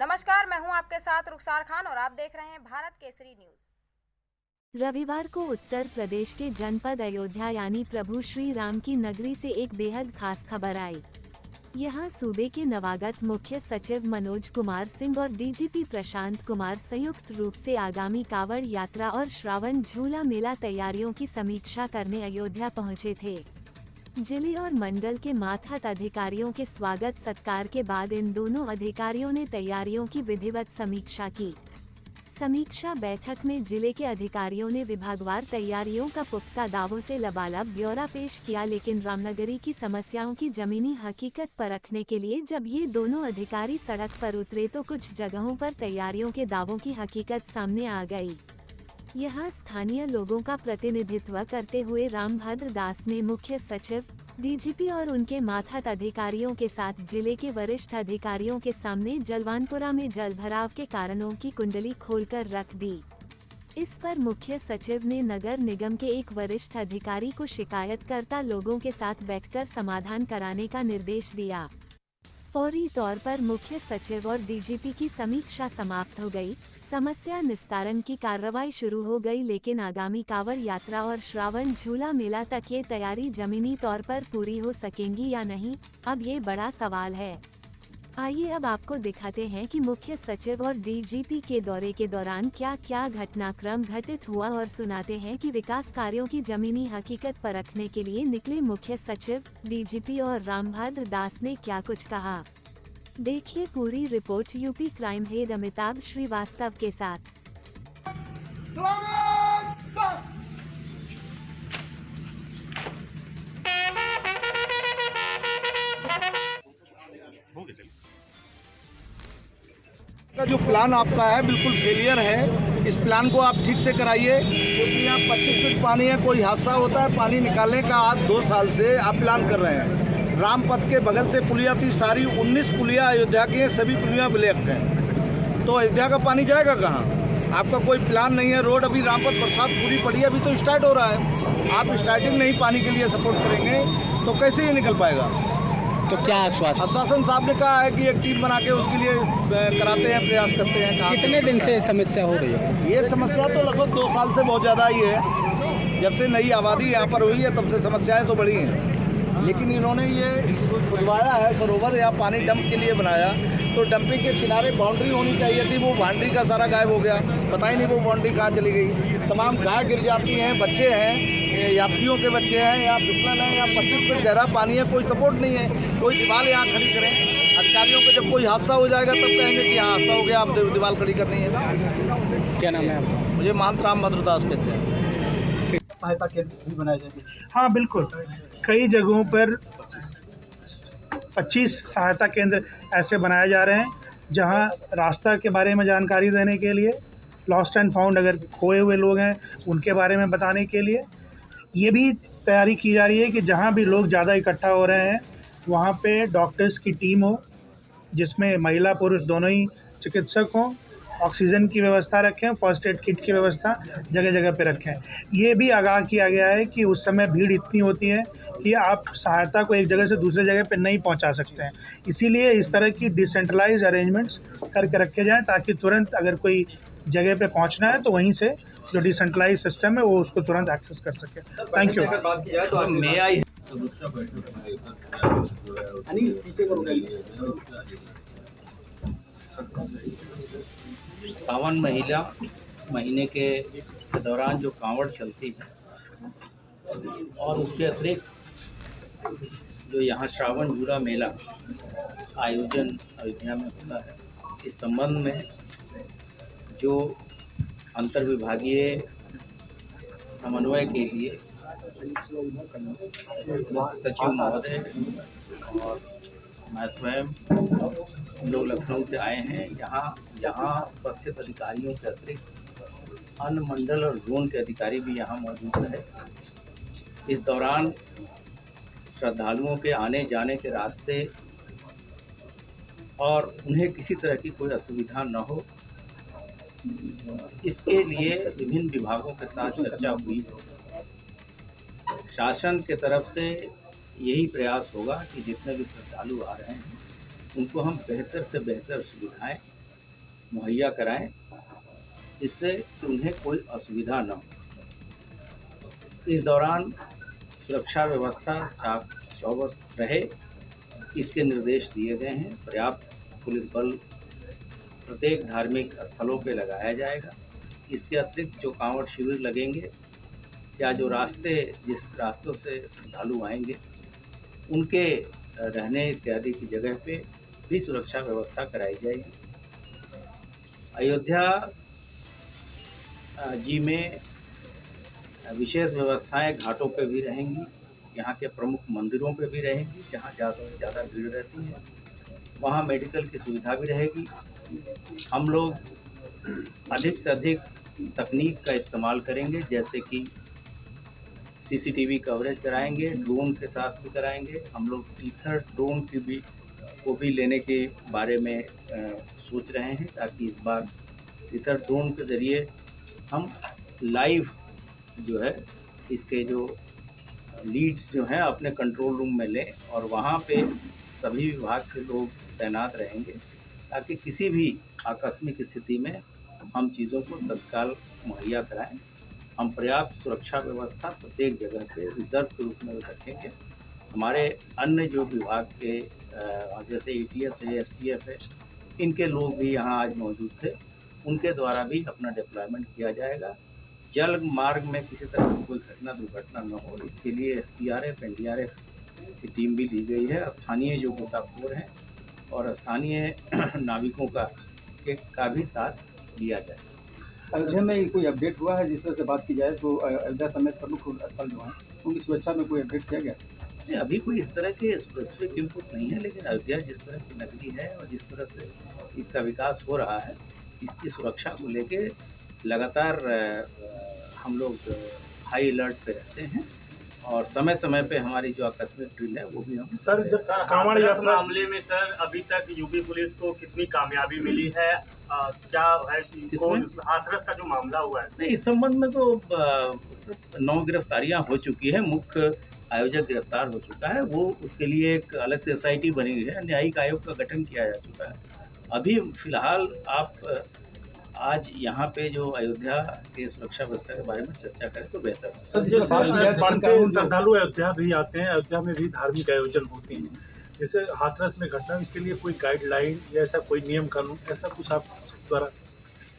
नमस्कार, मैं हूं आपके साथ रुखसार खान और आप देख रहे हैं भारत केसरी न्यूज। रविवार को उत्तर प्रदेश के जनपद अयोध्या यानी प्रभु श्री राम की नगरी से एक बेहद खास खबर आई। यहां सूबे के नवागत मुख्य सचिव मनोज कुमार सिंह और डीजीपी प्रशांत कुमार संयुक्त रूप से आगामी कांवड़ यात्रा और श्रावण झूला मेला तैयारियों की समीक्षा करने अयोध्या पहुंचे थे। जिले और मंडल के मातहत अधिकारियों के स्वागत सत्कार के बाद इन दोनों अधिकारियों ने तैयारियों की विधिवत समीक्षा की। समीक्षा बैठक में जिले के अधिकारियों ने विभागवार तैयारियों का पुख्ता दावों से लबालब ब्यौरा पेश किया, लेकिन रामनगरी की समस्याओं की जमीनी हकीकत परखने के लिए जब ये दोनों अधिकारी सड़क पर उतरे तो कुछ जगहों पर तैयारियों के दावों की हकीकत सामने आ गई। यहाँ स्थानीय लोगों का प्रतिनिधित्व करते हुए रामभद्र दास ने मुख्य सचिव, डीजीपी और उनके मातहत अधिकारियों के साथ जिले के वरिष्ठ अधिकारियों के सामने जलवानपुरा में जलभराव के कारणों की कुंडली खोलकर रख दी। इस पर मुख्य सचिव ने नगर निगम के एक वरिष्ठ अधिकारी को शिकायतकर्ता लोगों के साथ बैठकर समाधान कराने का निर्देश दिया। फौरी तौर पर मुख्य सचिव और डीजीपी की समीक्षा समाप्त हो गई। समस्या निस्तारण की कार्रवाई शुरू हो गई, लेकिन आगामी कांवड़ यात्रा और श्रावण झूला मेला तक ये तैयारी जमीनी तौर पर पूरी हो सकेंगी या नहीं, अब ये बड़ा सवाल है। आइए अब आपको दिखाते हैं कि मुख्य सचिव और डीजीपी के दौरे के दौरान क्या क्या घटनाक्रम घटित हुआ और सुनाते हैं कि विकास कार्यों की जमीनी हकीकत परखने के लिए निकले मुख्य सचिव, डीजीपी और रामभद्र दास ने क्या कुछ कहा। देखिए पूरी report UP crime head Amitabh Srivastava के साथ। का जो प्लान आपका है बिल्कुल फेलियर है। इस प्लान को आप ठीक से कराइए, क्योंकि यहाँ 25 फीट पानी है। कोई हादसा होता है, पानी निकालने का आज 2 साल से आप प्लान कर रहे हैं। रामपथ के बगल से पुलिया थी, सारी 19 पुलिया अयोध्या की हैं, सभी पुलिया ब्लैक हैं। तो अयोध्या का पानी जाएगा कहाँ? आपका कोई प्लान नहीं है। रोड अभी रामपथ बरसात पूरी पड़ी है, अभी तो स्टार्ट हो रहा है। आप स्टार्टिंग नहीं पानी के लिए सपोर्ट करेंगे तो कैसे ये निकल पाएगा? तो क्या आश्वासन साहब ने कहा है कि एक टीम बना के उसके लिए कराते हैं, प्रयास करते हैं। कितने दिन से समस्या हो रही है? ये समस्या तो लगभग 2 साल से बहुत ज़्यादा ही है। जब से नई आबादी यहाँ पर हुई है तब से समस्याएं तो बढ़ी हैं, लेकिन इन्होंने ये खुदवाया है सरोवर या पानी डंप के लिए बनाया, तो डंपिंग के किनारे बाउंड्री होनी चाहिए थी। वो बाउंड्री का सारा गायब हो गया, पता ही नहीं वो बाउंड्री कहाँ चली गई। तमाम गाय गिर जाती हैं, बच्चे हैं, यात्रियों के बच्चे हैं, यहाँ फिसलन है, यहाँ 25 फीट गहरा पानी है, कोई सपोर्ट नहीं है। कोई दीवार यहाँ खड़ी करें। अधिकारियों को जब कोई हादसा हो जाएगा तब कहेंगे कि हाँ हादसा हो गया, अब दीवार खड़ी करनी है। क्या नाम है आपका? मुझे महंत रामभद्र दास कहते हैं। सहायता केंद्र भी बनाए जाएंगे। हाँ बिल्कुल, कई जगहों पर 25 सहायता केंद्र ऐसे बनाए जा रहे हैं, जहां रास्ता के बारे में जानकारी देने के लिए, लॉस्ट एंड फाउंड अगर खोए हुए लोग हैं उनके बारे में बताने के लिए। ये भी तैयारी की जा रही है कि जहां भी लोग ज़्यादा इकट्ठा हो रहे हैं वहां पे डॉक्टर्स की टीम हो, जिसमें महिला पुरुष दोनों ही चिकित्सक हों, ऑक्सीजन की व्यवस्था रखें, फर्स्ट एड किट की व्यवस्था जगह जगह पे रखें। ये भी आगाह किया गया है कि उस समय भीड़ इतनी होती है कि आप सहायता को एक जगह से दूसरे जगह पे नहीं पहुंचा सकते हैं। इसीलिए इस तरह की डिसेंट्रलाइज अरेंजमेंट्स करके रखे जाएं, ताकि तुरंत अगर कोई जगह पे पहुंचना है तो वहीं से जो डिसेंट्रलाइज सिस्टम है वो उसको तुरंत एक्सेस कर सके। Thank you. सावन महीने के दौरान जो कांवड़ चलती है और उसके अतिरिक्त जो यहाँ श्रावण झूला मेला आयोजन अयोध्या में होता है, इस संबंध में जो अंतर्विभागीय समन्वय के लिए सचिव महोदय और मैं स्वयं लोग लखनऊ से आए हैं। यहाँ उपस्थित अधिकारियों के अतिरिक्त अन्य मंडल और जोन के अधिकारी भी यहाँ मौजूद रहे। इस दौरान श्रद्धालुओं के आने जाने के रास्ते और उन्हें किसी तरह की कोई असुविधा न हो, इसके लिए विभिन्न विभागों के साथ चर्चा हुई। शासन के तरफ से यही प्रयास होगा कि जितने भी श्रद्धालु आ रहे हैं उनको हम बेहतर से बेहतर सुविधाएं मुहैया कराएं, जिससे उन्हें कोई असुविधा न हो। इस दौरान सुरक्षा व्यवस्था चाक चौबंद रहे, इसके निर्देश दिए गए हैं। पर्याप्त पुलिस बल प्रत्येक धार्मिक स्थलों पर लगाया जाएगा। इसके अतिरिक्त जो कांवड़ शिविर लगेंगे या जो जिस रास्तों से श्रद्धालु आएंगे, उनके रहने इत्यादि की जगह पे भी सुरक्षा व्यवस्था कराई जाएगी। अयोध्या जी में विशेष व्यवस्थाएं घाटों पे भी रहेंगी, यहाँ के प्रमुख मंदिरों पे भी रहेंगी, जहाँ ज़्यादा से ज़्यादा भीड़ रहती है। वहाँ मेडिकल की सुविधा भी रहेगी। हम लोग अधिक से अधिक तकनीक का इस्तेमाल करेंगे, जैसे कि सीसीटीवी कवरेज कराएंगे, ड्रोन के साथ भी कराएंगे। हम लोग ईथर ड्रोन को भी लेने के बारे में सोच रहे हैं, ताकि इस बार ईथर ड्रोन के ज़रिए हम लाइव जो है इसके जो लीड्स जो हैं अपने कंट्रोल रूम में लें, और वहाँ पे सभी विभाग के लोग तैनात रहेंगे, ताकि किसी भी आकस्मिक स्थिति में हम चीज़ों को तत्काल मुहैया कराएं। हम पर्याप्त सुरक्षा व्यवस्था प्रत्येक जगह पे रिजर्व के रूप में रखेंगे। हमारे अन्य जो विभाग के जैसे ATS है, STF है, इनके लोग भी यहाँ आज मौजूद थे, उनके द्वारा भी अपना डिप्लॉयमेंट किया जाएगा। जल मार्ग में किसी तरह की कोई दुर्घटना न हो, इसके लिए SDRF NDRF की टीम भी ली गई है। स्थानीय जो गोताखोर हैं और स्थानीय नाविकों का भी साथ लिया जाए। अयोध्या में कोई अपडेट हुआ है? जिस तरह से बात की जाए तो अयोध्या समेत प्रमुख स्थल जो हैं उनकी सुरक्षा में कोई अपडेट किया गया? नहीं, अभी कोई इस तरह के स्पेसिफिक इनपुट नहीं है, लेकिन अयोध्या जिस तरह की नगरी है और जिस तरह से इसका विकास हो रहा है, इसकी सुरक्षा को लेके लगातार हम लोग हाई अलर्ट पे रहते हैं, और समय समय पे हमारी जो आकस्मिक ड्रिल है वो भी हम सर जब कांवड़ यात्रा मामले में सर अभी तक यूपी पुलिस को कितनी कामयाबी मिली है? क्या है कि हाथरस का जो मामला हुआ है? नहीं, इस संबंध में तो 9 गिरफ्तारियां हो चुकी है। मुख्य आयोजक गिरफ्तार हो चुका है। वो उसके लिए एक अलग से SIT बनी हुई है, न्यायिक आयोग का गठन किया जा चुका है। अभी फिलहाल आप आज यहाँ पे जो अयोध्या के सुरक्षा व्यवस्था के बारे में चर्चा करें तो बेहतर है। सर जैसे श्रद्धालु अयोध्या भी आते हैं, अयोध्या में भी धार्मिक आयोजन होते हैं, जैसे हाथरस में घटना, इसके लिए कोई गाइडलाइन या ऐसा कोई नियम कानून ऐसा कुछ आप द्वारा?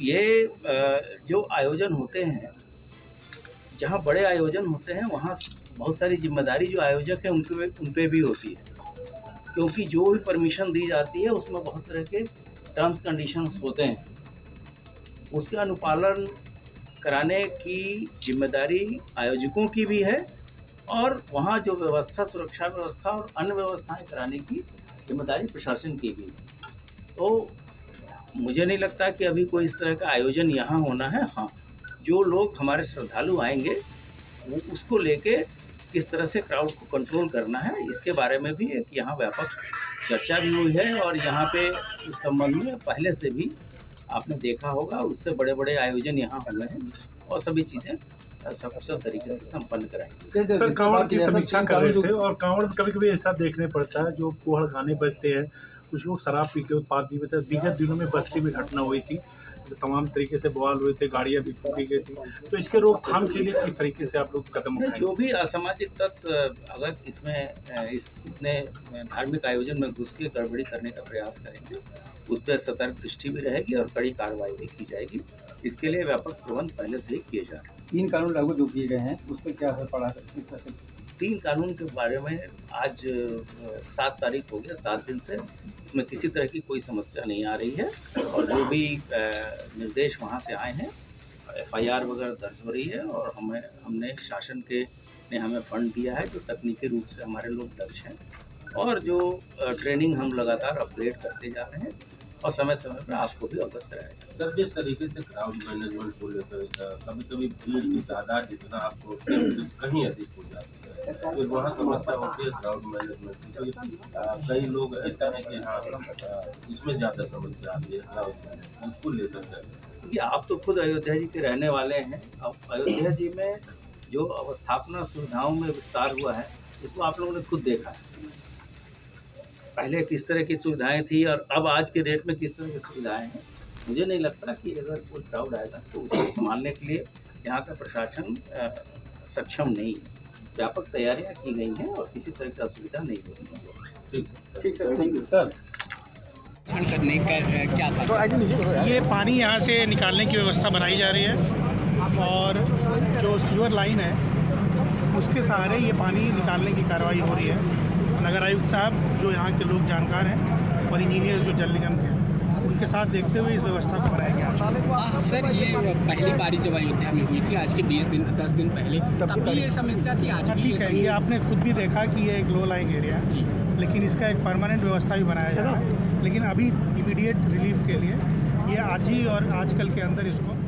ये जो आयोजन होते हैं, जहाँ बड़े आयोजन होते हैं, वहाँ बहुत सारी जिम्मेदारी जो आयोजक है उन पे भी होती है, क्योंकि जो भी परमिशन दी जाती है उसमें बहुत तरह के टर्म्स कंडीशंस होते हैं। उसका अनुपालन कराने की जिम्मेदारी आयोजकों की भी है, और वहाँ जो व्यवस्था, सुरक्षा व्यवस्था और अन्य व्यवस्थाएं कराने की जिम्मेदारी प्रशासन की भी है। तो मुझे नहीं लगता कि अभी कोई इस तरह का आयोजन यहाँ होना है। हाँ, जो लोग हमारे श्रद्धालु आएंगे वो उसको लेके किस तरह से क्राउड को कंट्रोल करना है, इसके बारे में भी एक यहाँ व्यापक चर्चा भी हुई है। और यहाँ पे इस संबंध में पहले से भी आपने देखा होगा, उससे बड़े बड़े आयोजन यहाँ हुए हैं, और सभी चीज़ें सकुशल तरीके से संपन्न कराएंगे। सर कांवड़ की समीक्षा कर रहे थे, और कांवड़ में कभी कभी ऐसा देखने पड़ता है जो पोहड़ गाने बजते हैं, कुछ लोग शराब पी के उत्पाद भी होते हैं। विगत दिनों में बस्ती में घटना हुई थी, तो तमाम तरीके से बवाल हुए थे, गाड़ियाँ भी फूकी गई थी। तो इसके रोकथाम के लिए किस तरीके से आप लोग कदम उठाएंगे? जो भी असामाजिक तत्व अगर इसमें इतने धार्मिक आयोजन में घुस के गड़बड़ी करने का प्रयास करेंगे, उस पर सतर्क दृष्टि भी रहेगी और कड़ी कार्रवाई भी की जाएगी। इसके लिए व्यापक प्रबंध पहले से ही किए जा रहे हैं। 3 कानून लागू जो किए गए हैं उस पर क्या असर पड़ा है? 3 कानून के बारे में आज 7 तारीख हो गया, 7 दिन से उसमें किसी तरह की कोई समस्या नहीं आ रही है, और जो भी निर्देश वहाँ से आए हैं, FIR वगैरह दर्ज हो रही है, और हमने शासन ने हमें फंड दिया है, जो तकनीकी रूप से हमारे लोग दक्ष हैं, और जो ट्रेनिंग हम लगातार अपग्रेड करते जा रहे हैं, और समय समय पर आपको भी अवगत कराएगा। सर जिस तरीके से क्राउड मैनेजमेंट को लेकर कभी कभी भीड़ की तादाद जितना आपको कहीं अधिक हो जाती है, फिर वहाँ समस्या होती है क्राउड मैनेजमेंट की। कई लोग ऐसा है कि हाँ इसमें ज़्यादा समस्या आती है क्राउड मैनेजमेंट, उसको लेकर क्योंकि आप तो खुद अयोध्या जी के रहने वाले हैं। अब अयोध्या जी में जो अवस्थापना सुविधाओं में विस्तार हुआ है, इसको आप लोगों ने खुद देखा है। पहले किस तरह की सुविधाएं थी और अब आज के डेट में किस तरह की सुविधाएं हैं, मुझे नहीं लगता कि अगर कोई क्राउड आएगा तो उसको संभालने के लिए यहाँ का प्रशासन सक्षम नहीं है। व्यापक तैयारियां की गई हैं और किसी तरह की असुविधा नहीं होगी। ठीक सर, थैंक यू सर। करने का क्या था? ये पानी यहाँ से निकालने की व्यवस्था बनाई जा रही है और जो सीवर लाइन है उसके सहारे ये पानी निकालने की कार्रवाई हो रही है। नगर आयुक्त साहब जो यहाँ के लोग जानकार हैं और इंजीनियर्स जो जल निगम के उनके साथ देखते हुए इस व्यवस्था को बनाया गया। सर ये पहली बारी जब अयोध्या में हुई थी आज के 10 दिन पहले, तब भी ये समस्या थी, आज भी ठीक है। ये आपने खुद भी देखा कि ये एक लो लाइंग एरिया है, लेकिन इसका एक परमानेंट व्यवस्था भी बनाया जा रहा है। लेकिन अभी इमीडिएट रिलीफ के लिए ये आज ही और आजकल के अंदर इसको